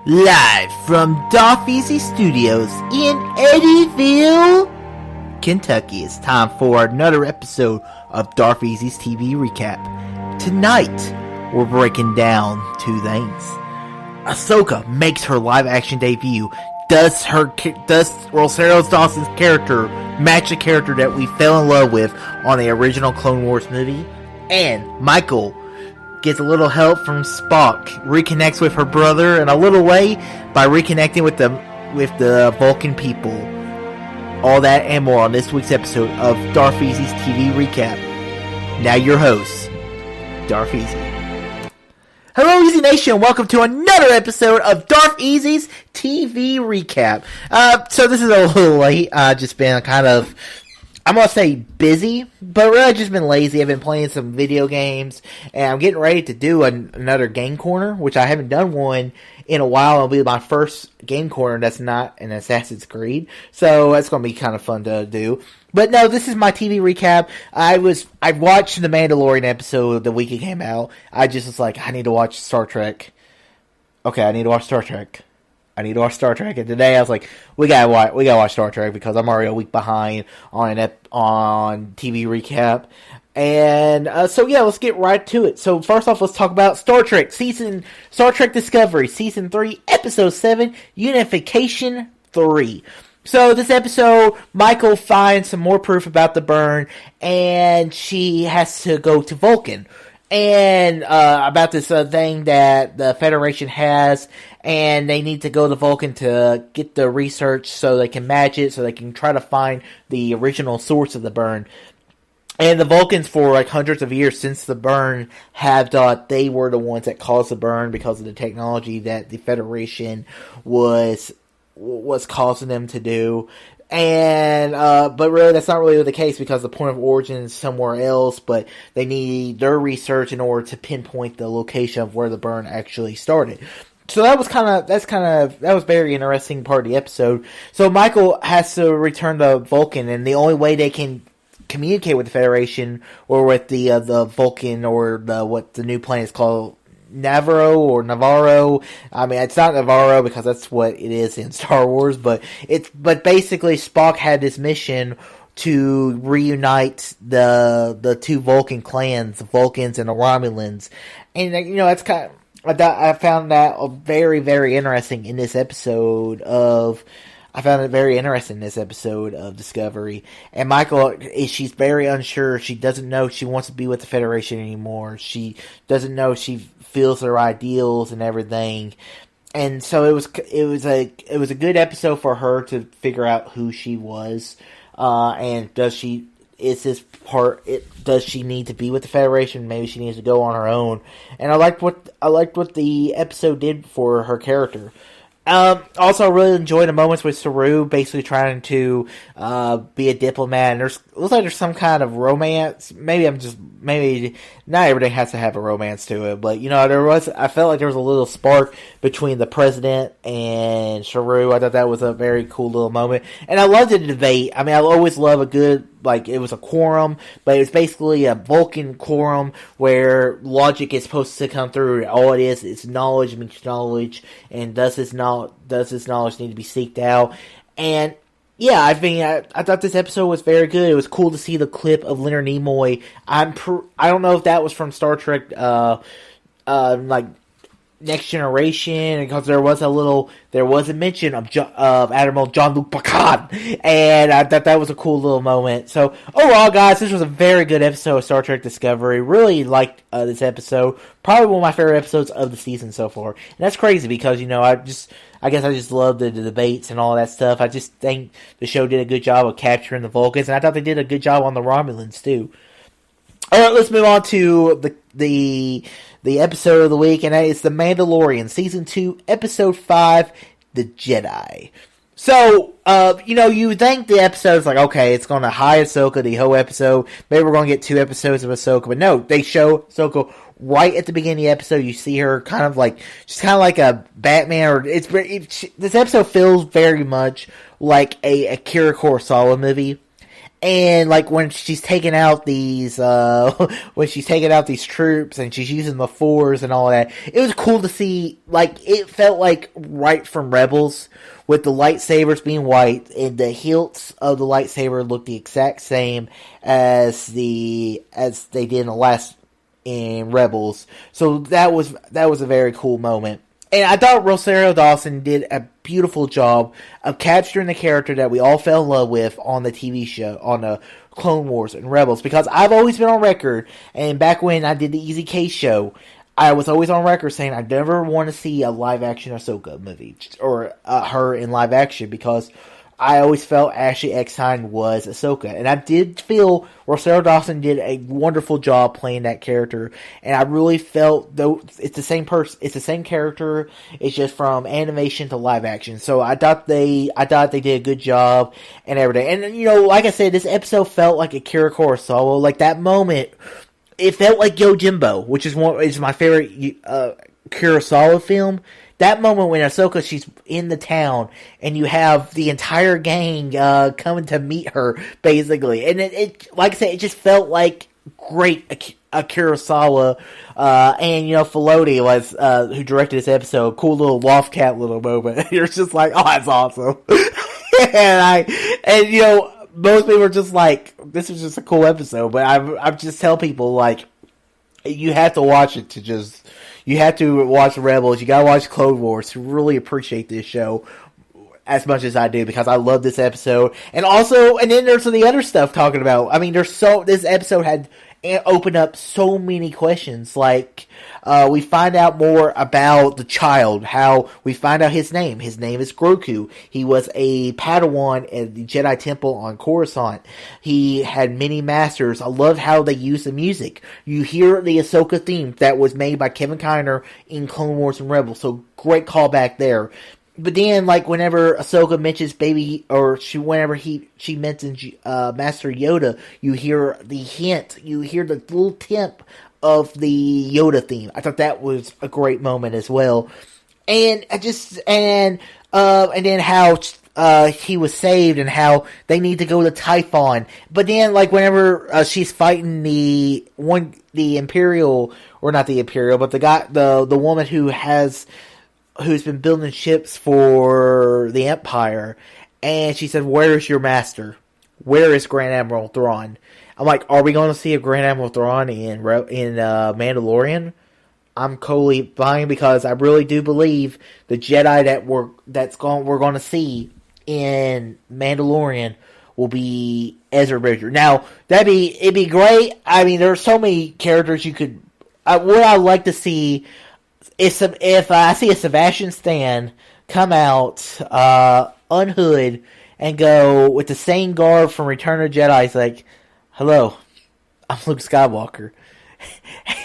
Live from Darth Easy Studios in Eddyville, Kentucky. It's time for another episode of Darth Easy's TV Recap. Tonight, we're breaking down two things. Ahsoka makes her live-action debut. Does Rosario Dawson's character match the character that we fell in love with on the original Clone Wars movie? And Michael gets a little help from Spock, reconnects with her brother in a little way by reconnecting with the Vulcan people. All that and more on this week's episode of Darth Easy's TV Recap. Now your host, Darth Easy. Hello, Easy Nation. Welcome to another episode of Darth Easy's TV Recap. So this is a little late. Just been kind of, I'm going to say busy, but really just been lazy. I've been playing some video games, and I'm getting ready to do another game corner, which I haven't done one in a while. It'll be my first game corner that's not an Assassin's Creed, so that's going to be kind of fun to do. But no, this is my TV recap. I watched the Mandalorian episode the week it came out. I just was like, I need to watch Star Trek. Okay, I need to watch Star Trek. And today I was like, we gotta watch Star Trek because I'm already a week behind on TV recap. And so yeah, let's get right to it. So first off, let's talk about Star Trek Discovery, Season 3, Episode 7, Unification 3. So this episode, Michael finds some more proof about the burn, and she has to go to Vulcan. And about this thing that the Federation has, and they need to go to Vulcan to get the research so they can match it, so they can try to find the original source of the burn. And the Vulcans, for like hundreds of years since the burn, have thought they were the ones that caused the burn because of the technology that the Federation was causing them to do. And, but really that's not really the case because the point of origin is somewhere else, but they need their research in order to pinpoint the location of where the burn actually started. So that was very interesting part of the episode. So Michael has to return to Vulcan, and the only way they can communicate with the Federation or with the Vulcan or what the new planet is called, Navarro. I mean, it's not Navarro because that's what it is in Star Wars, but basically Spock had this mission to reunite the two Vulcan clans, the Vulcans and the Romulans. And that's kind of, I found that very, very interesting in this episode of Discovery. And Michael, she's very unsure. She doesn't know she wants to be with the Federation anymore. She doesn't know she feels their ideals and everything. And so it was a good episode for her to figure out who she was. And does she need to be with the Federation? Maybe she needs to go on her own. And I liked what the episode did for her character. Also, I really enjoyed the moments with Saru basically trying to be a diplomat. And it looks like there's some kind of romance. Maybe not everything has to have a romance to it, but I felt like there was a little spark between the president and Saru. I thought that was a very cool little moment, and I loved the debate. I mean, I always love a good, it was a quorum, but it was basically a Vulcan quorum where logic is supposed to come through. All it is knowledge means knowledge, and does this knowledge need to be seeked out? And yeah, I mean, I thought this episode was very good. It was cool to see the clip of Leonard Nimoy. I don't know if that was from Star Trek, Next Generation, because there was a mention of Admiral Jean-Luc Picard, and I thought that was a cool little moment. So overall, guys, this was a very good episode of Star Trek Discovery. Really liked this episode. Probably one of my favorite episodes of the season so far. And that's crazy because I guess I just love the debates and all that stuff. I just think the show did a good job of capturing the Vulcans, and I thought they did a good job on the Romulans too. Alright, let's move on to the episode of the week, and that is The Mandalorian, Season 2, Episode 5, The Jedi. So, you think the episode's like, okay, it's going to hide Ahsoka the whole episode. Maybe we're going to get 2 episodes of Ahsoka, but no, they show Ahsoka right at the beginning of the episode. You see her she's kind of like a Batman, this episode feels very much like a Akira Kurosawa movie. And like when she's taking out these when she's taking out these troops and she's using the fours and all that, it was cool to see. Like it felt like right from Rebels, with the lightsabers being white and the hilts of the lightsaber looked the exact same as they did in the last in Rebels. So that was a very cool moment. And I thought Rosario Dawson did a beautiful job of capturing the character that we all fell in love with on the TV show, on the Clone Wars and Rebels. Because I've always been on record, and back when I did the Easy K show, I was always on record saying I never want to see a live-action Ahsoka movie, or her in live action, because I always felt Ashley Eckstein was Ahsoka. And I did feel Rosario Dawson did a wonderful job playing that character. And I really felt, though it's the same person, it's the same character, it's just from animation to live action. So I thought they did a good job and everything. And, you know, like I said, this episode felt like a Kira Kurosawa. Like that moment, it felt like Yojimbo, which is my favorite Kurosawa film. That moment when Ahsoka, she's in the town, and you have the entire gang coming to meet her, basically. And it like I said, it just felt like great a Kurosawa. And, you know, Filoni was, who directed this episode, cool little loft cat little moment. You're just like, oh, that's awesome. and, you know, most people are just like, this is just a cool episode. But I just tell people, like, you have to watch it to just... You have to watch Rebels. You gotta watch Clone Wars to really appreciate this show as much as I do, because I love this episode. And also, and then there's the other stuff talking about. I mean, this episode had opened up so many questions. Like, we find out more about the child, how we find out his name. His name is Grogu. He was a Padawan at the Jedi Temple on Coruscant. He had many masters. I love how they use the music. You hear the Ahsoka theme that was made by Kevin Kiner in Clone Wars and Rebels. So great callback there. But then, like, whenever Ahsoka mentions whenever she mentions Master Yoda, you hear the hint, you hear the little tip of the Yoda theme. I thought that was a great moment as well. And then how he was saved, and how they need to go to Typhon. But then, like, whenever she's fighting the Imperial, or not the Imperial, but the woman who's been building ships for the Empire, and she said, "Where is your master? Where is Grand Admiral Thrawn?" I'm like, are we going to see a Grand Admiral Thrawn in Mandalorian? I'm totally buying, because I really do believe the Jedi that we're going to see in Mandalorian will be Ezra Bridger. Now, it'd be great. I mean, there's so many characters you could. What I'd like to see is if I see a Sebastian Stan come out, unhood, and go with the same garb from Return of the Jedi. It's like, hello, I'm Luke Skywalker.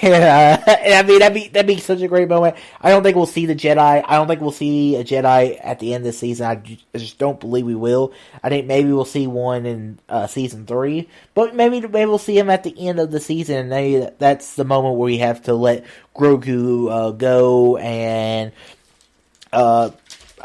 And I mean, that'd be such a great moment. I don't think we'll see the Jedi. I don't think we'll see a Jedi at the end of the season. I just don't believe we will. I think maybe we'll see one in season 3, but maybe we'll see him at the end of the season. And maybe that's the moment where we have to let Grogu go. And I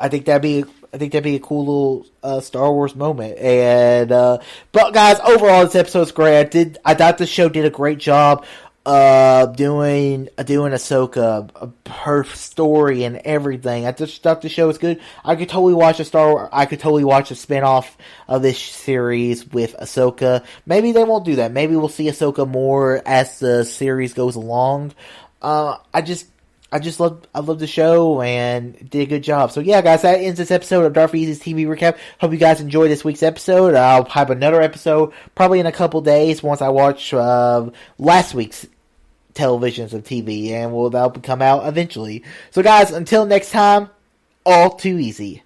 think that'd be a cool little Star Wars moment. And but guys, overall this episode's great. I thought the show did a great job doing Ahsoka, her story and everything. I just thought the show was good. I could totally watch a spinoff of this series with Ahsoka. Maybe they won't do that. Maybe we'll see Ahsoka more as the series goes along. I love the show and did a good job. So yeah, guys, that ends this episode of Darth Easy's TV Recap. Hope you guys enjoyed this week's episode. I'll have another episode probably in a couple days once I watch last week's televisions and TV, and that'll come out eventually. So guys, until next time, all too easy.